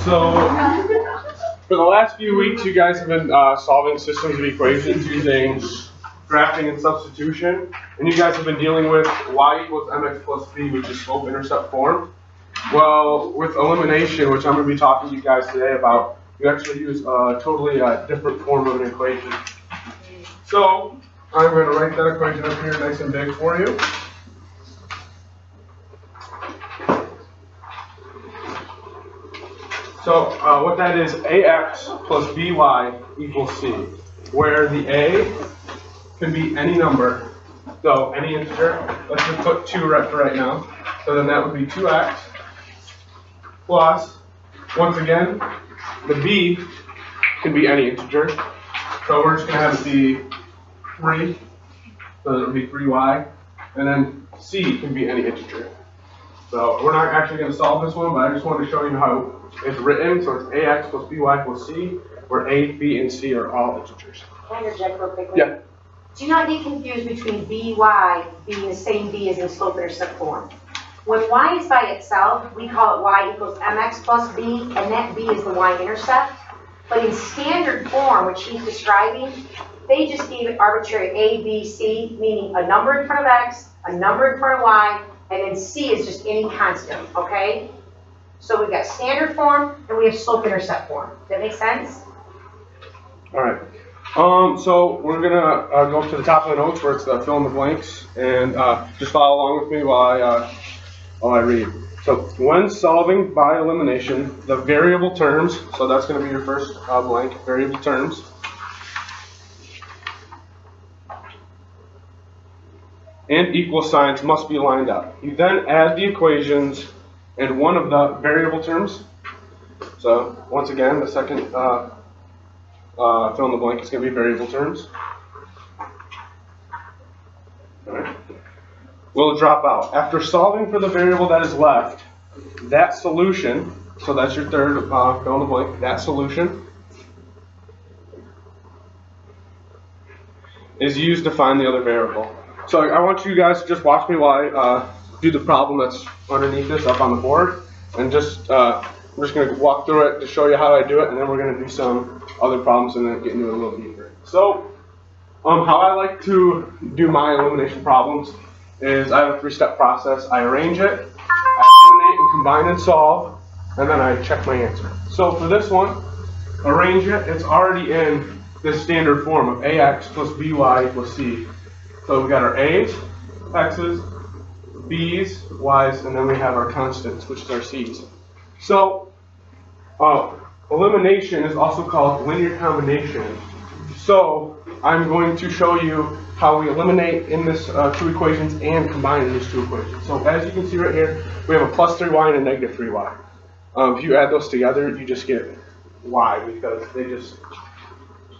So, for the last few weeks, you guys have been solving systems of equations using grafting and substitution, and you guys have been dealing with y equals mx plus b, which is slope-intercept form. Well, with elimination, which I'm going to be talking to you guys today about, you actually use a totally different form of an equation. So, I'm going to write that equation up here nice and big for you. So what that is, ax plus by equals c, where the a can be any number, so any integer. Let's just put 2 right now. So then that would be 2x plus, once again, the b can be any integer. So we're just going to have it be 3, so it would be 3y, and then c can be any integer. So we're not actually going to solve this one, but I just wanted to show you how it's written. So it's ax plus by equals c, where a, b, and c are all integers. Can I interject real quickly? Yeah. Do not get confused between by being the same b as in slope-intercept form. When y is by itself, we call it y equals mx plus b, and that b is the y-intercept. But in standard form, which he's describing, they just gave it arbitrary a, b, c, meaning a number in front of x, a number in front of y, and then c is just any constant, okay? So we've got standard form, and we have slope-intercept form. Does that make sense? All right. So we're going to go up to the top of the notes where it's the fill in the blanks, and just follow along with me while I read. So when solving by elimination, the variable terms, so that's going to be your first blank, variable terms, and equal signs must be lined up. You then add the equations and one of the variable terms. So once again, the second fill in the blank is going to be variable terms. All right. Will drop out. After solving for the variable that is left, that solution, so that's your third fill in the blank, that solution is used to find the other variable. So I want you guys to just watch me while I do the problem that's underneath this up on the board, and just we're just going to walk through it to show you how I do it, and then we're going to do some other problems and then get into it a little deeper. So how I like to do my elimination problems is I have a 3-step process. I arrange it, I eliminate and combine and solve, and then I check my answer. So for this one, arrange it, it's already in this standard form of ax plus by equals c. So we got our a's, x's, b's, y's, and then we have our constants, which is our c's. So elimination is also called linear combination. So I'm going to show you how we eliminate in this 2 equations and combine in these 2 equations. So as you can see right here, we have a plus 3y and a negative 3y. If you add those together, you just get y, because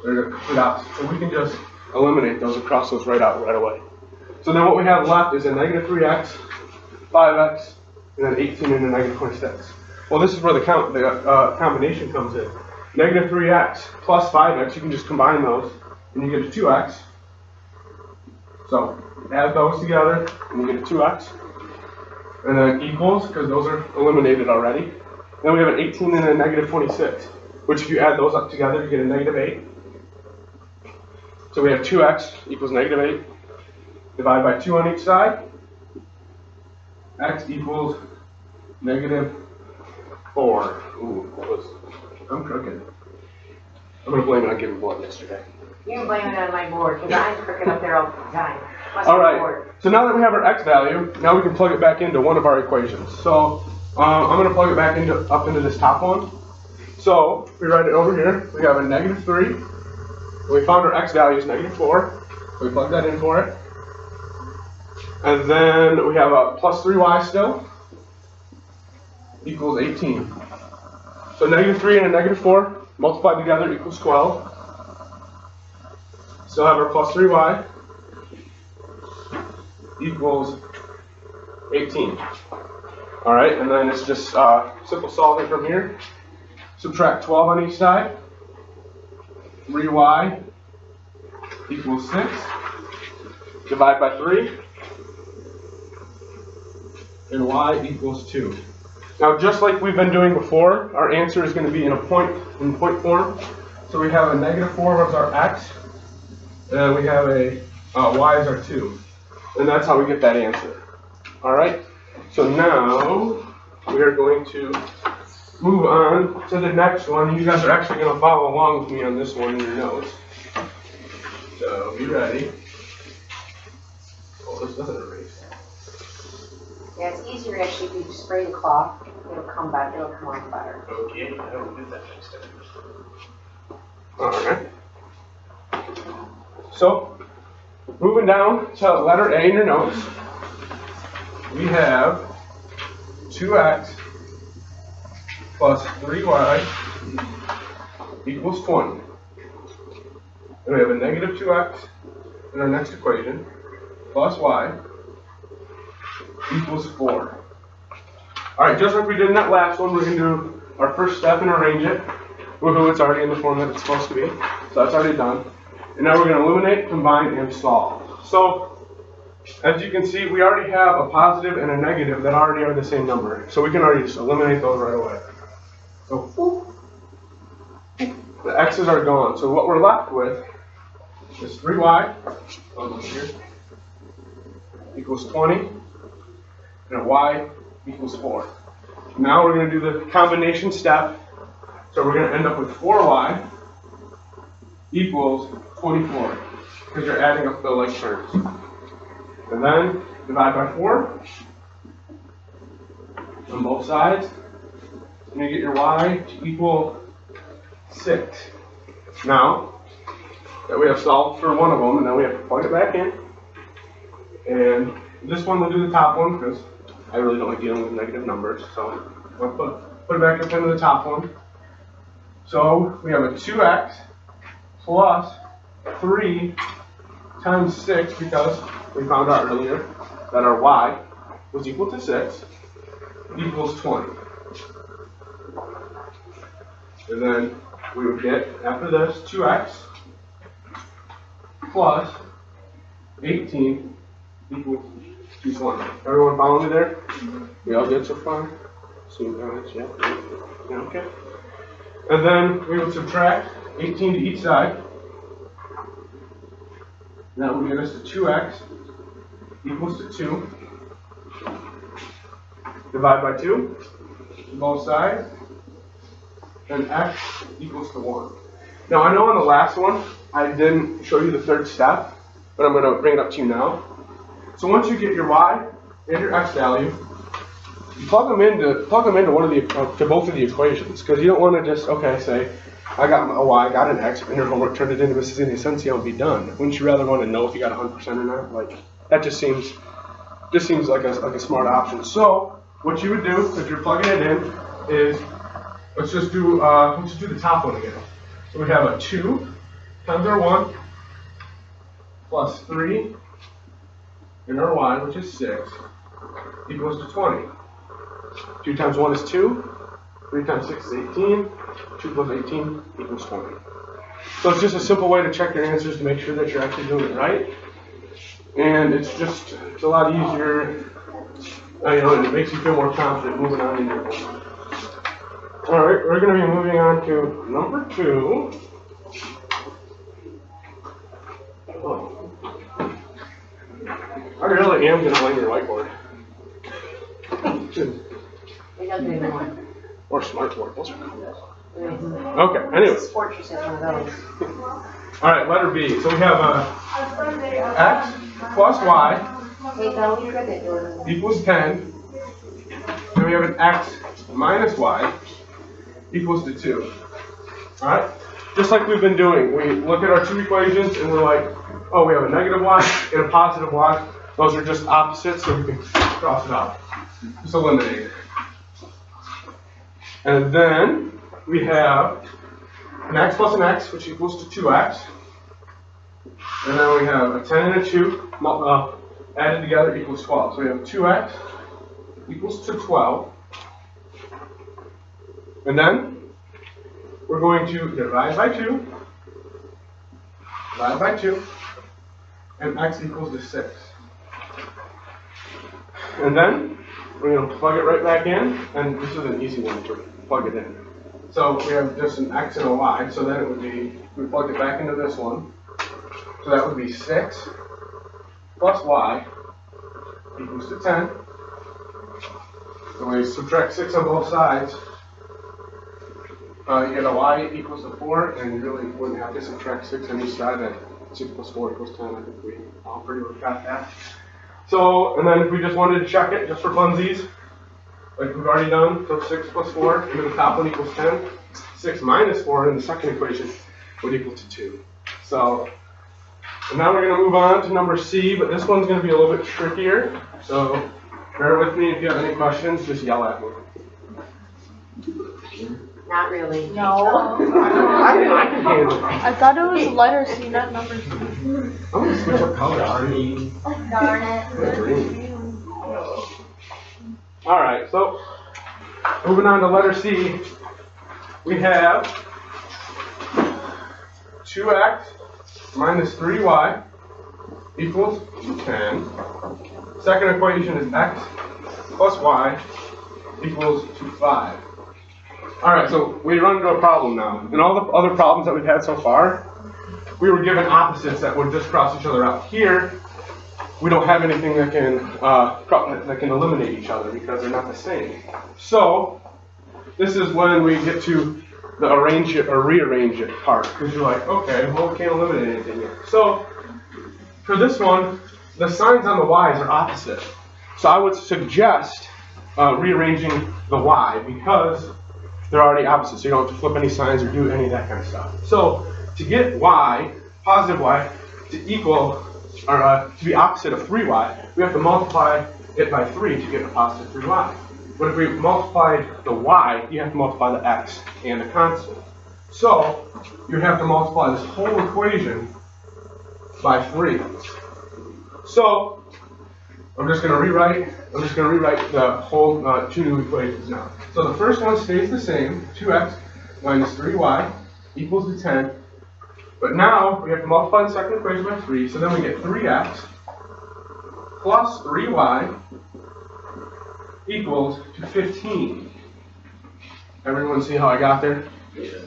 they're complete opposites. So we can just eliminate those and cross those right out right away. So then what we have left is a negative 3x, 5x, and then 18 and a negative 26. Well, this is where the combination comes in. Negative 3x plus 5x, you can just combine those, and you get a 2x. So add those together, and you get a 2x. And then equals, because those are eliminated already. Then we have an 18 and a negative 26, which if you add those up together, you get a negative 8. So we have 2x equals negative 8. Divide by 2 on each side. X equals negative 4. Ooh, I'm crooked. I'm going to blame it on giving blood yesterday. You can blame it on my board, because I'm crooked up there all the time. Alright, so now that we have our x value, now we can plug it back into one of our equations. So I'm going to plug it back up into this top one. So we write it over here. We have a negative 3. We found our x value is negative 4. So we plug that in for it. And then we have a plus 3y still equals 18. So negative 3 and a negative 4 multiplied together equals 12. Still have our plus 3y equals 18. Alright, and then it's just simple solving from here. Subtract 12 on each side. 3y equals 6. Divide by 3. And y equals 2. Now, just like we've been doing before, our answer is going to be in point form. So we have a -4 as our x, and then we have a y as our 2. And that's how we get that answer. All right? So now we are going to move on to the next one. You guys are actually going to follow along with me on this one in your notes. So be ready. Oh, this doesn't erase. Yeah, it's easier actually if you spray the cloth. It'll come back. It'll come off better. Okay, I will do that next time. All right. So, moving down to letter A in your notes, we have 2x plus 3y equals 20. And we have a -2x in our next equation, plus y equals 4. All right, just like we did in that last one, we're going to do our first step and arrange it. Woohoo, it's already in the form that it's supposed to be. So that's already done. And now we're going to eliminate, combine, and solve. So, as you can see, we already have a positive and a negative that already are the same number. So we can already just eliminate those right away. So, the x's are gone. So what we're left with is 3y equals 20, and a y equals 4. Now we're going to do the combination step. So we're going to end up with 4y equals 24, because you're adding up the like terms. And then divide by 4 on both sides, and you get your y to equal 6. Now that we have solved for one of them, and then we have to plug it back in. And this one we'll do the top one, because I really don't like dealing with negative numbers, so I'll put it back up into the top one. So we have a 2x plus 3 times 6, because we found out earlier that our y was equal to 6, equals 20. And then we would get, after this, 2x plus 18 equals 220. Everyone follow me there? We all good so far? Yeah. Yeah, okay. And then we would subtract 18 to each side. That would get us to 2x equals to 2. Divide by 2 on both sides. And x equals to 1. Now I know on the last one I didn't show you the third step, but I'm going to bring it up to you now. So once you get your y and your x value, you plug them into one of the to both of the equations, because you don't want to just say I got a y, I got an x, and your homework turned it into Mrs. Innocencio and be done. Wouldn't you rather want to know if you got 100% or not? Like that just seems like a smart option. So what you would do if you're plugging it in is let's just do the top one again. So we have a 2 times our 1 plus 3 and our y, which is 6, equals to 20. 2 times 1 is 2, 3 times 6 is 18, 2 plus 18 equals 20. So it's just a simple way to check your answers to make sure that you're actually doing it right. And it's a lot easier, and it makes you feel more confident moving on in your homework. Alright, we're going to be moving on to number 2. Oh. I really am going to blame your whiteboard. Or smartboard. Those are cool. Okay, anyways. Fortress is one of those. Alright, letter B. So we have x plus y equals 10. And we have an x minus y equals to 2. Alright? Just like we've been doing. We look at our two equations and we're like, oh, we have a negative y and a positive y. Those are just opposites, so we can cross it out. Just eliminate it. And then we have an x plus an x, which equals to 2x. And then we have a 10 and a 2 added together equals 12. So we have 2x equals to 12. And then we're going to divide by 2, and x equals to 6. And then we're going to plug it right back in, and this is an easy one to plug it in. So we have just an x and a y, so then it would be, we plug it back into this one, so that would be 6 plus y equals to 10. So when we subtract 6 on both sides, you get a y equals to 4, and you really wouldn't have to subtract 6 on each side. That 6 plus 4 equals 10. I think we all pretty much got that. So, and then if we just wanted to check it just for funsies, like we've already done, so 6 plus 4 into the top one equals 10. 6 minus 4 in the second equation would equal to 2. So, and now we're going to move on to number C, but this one's going to be a little bit trickier. So, bear with me. If you have any questions, just yell at me. Not really. No. I can handle it. I thought it was letter C, not number C. I'm going to switch up colors. Darn it. Alright, so moving on to letter C, we have 2x minus 3y equals 10. Second equation is x plus y equals to 5. Alright, so we run into a problem now. In all the other problems that we've had so far, we were given opposites that would just cross each other out. Here, we don't have anything that can eliminate each other because they're not the same. So, this is when we get to the arrange it or rearrange it part, because you're like, okay, well, we can't eliminate anything here. So, for this one, the signs on the y's are opposite. So I would suggest rearranging the y because they're already opposite, so you don't have to flip any signs or do any of that kind of stuff. So, to get y, positive y, to equal, or to be opposite of 3y, we have to multiply it by 3 to get a positive 3y. But if we multiply the y, you have to multiply the x and the constant. So, you have to multiply this whole equation by 3. So, I'm just going to rewrite the whole two new equations now. So the first one stays the same, 2x minus 3y equals to 10. But now we have to multiply the second equation by 3, so then we get 3x plus 3y equals to 15. Everyone see how I got there? Yeah.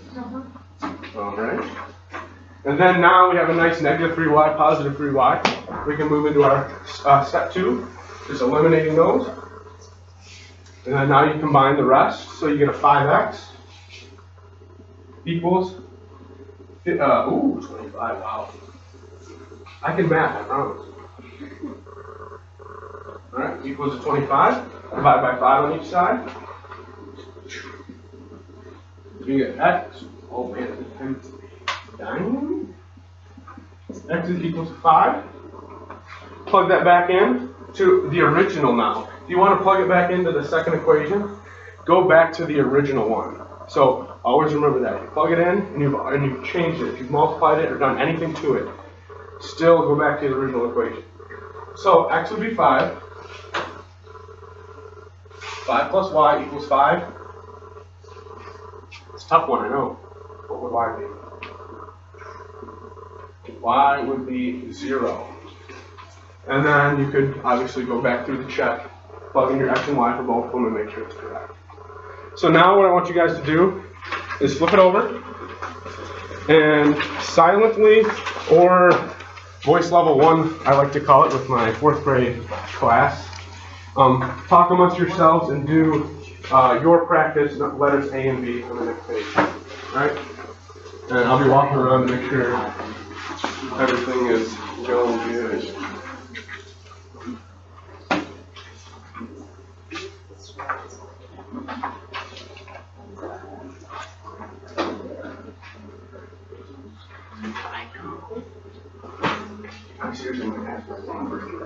Alright. And then now we have a nice negative 3y, positive 3y. We can move into our step 2, just eliminating those. And then now you combine the rest, so you get a 5x equals, 25, wow. I can math, I promise. Alright, equals to 25, divide by 5 on each side. You get x, oh man, it's dying. X is equal to 5. Plug that back in to the original now. If you want to plug it back into the second equation, go back to the original one. So always remember that. You plug it in and you've changed it. If you've multiplied it or done anything to it, still go back to the original equation. So x would be 5. 5 plus y equals 5. It's a tough one, I know. What would y be? Y would be 0. And then you could obviously go back through the check, plug in your x and y for both of them and make sure it's correct. So now what I want you guys to do is flip it over and silently, or voice level 1, I like to call it with my 4th grade class, talk amongst yourselves and do your practice letters A and B on the next page. Right? And I'll be walking around to make sure everything is going good. I'm seriously going to ask for one person.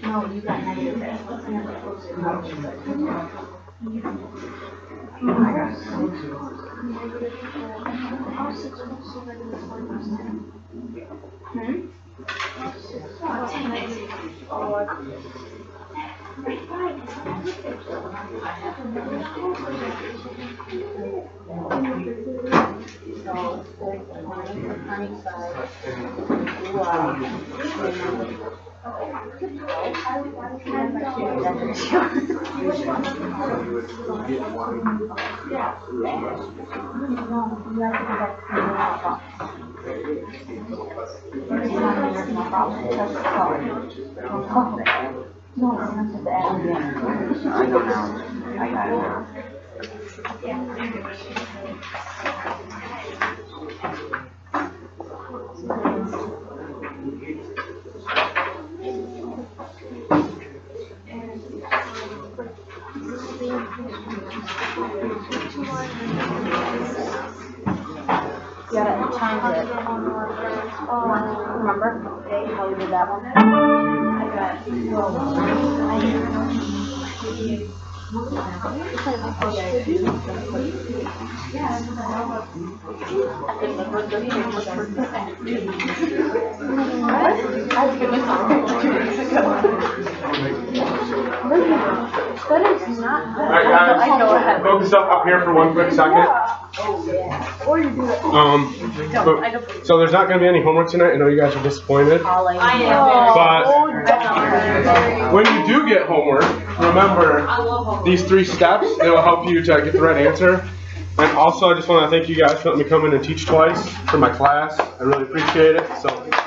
No, you got negative there. Yeah, times it. Remember how we did that one? Alright guys, focus up here for one quick second. So there's not going to be any homework tonight. I know you guys are disappointed. But when you do get homework, remember these 3 steps. It will help you to get the right answer. And also, I just want to thank you guys for letting me come in and teach twice for my class. I really appreciate it. So.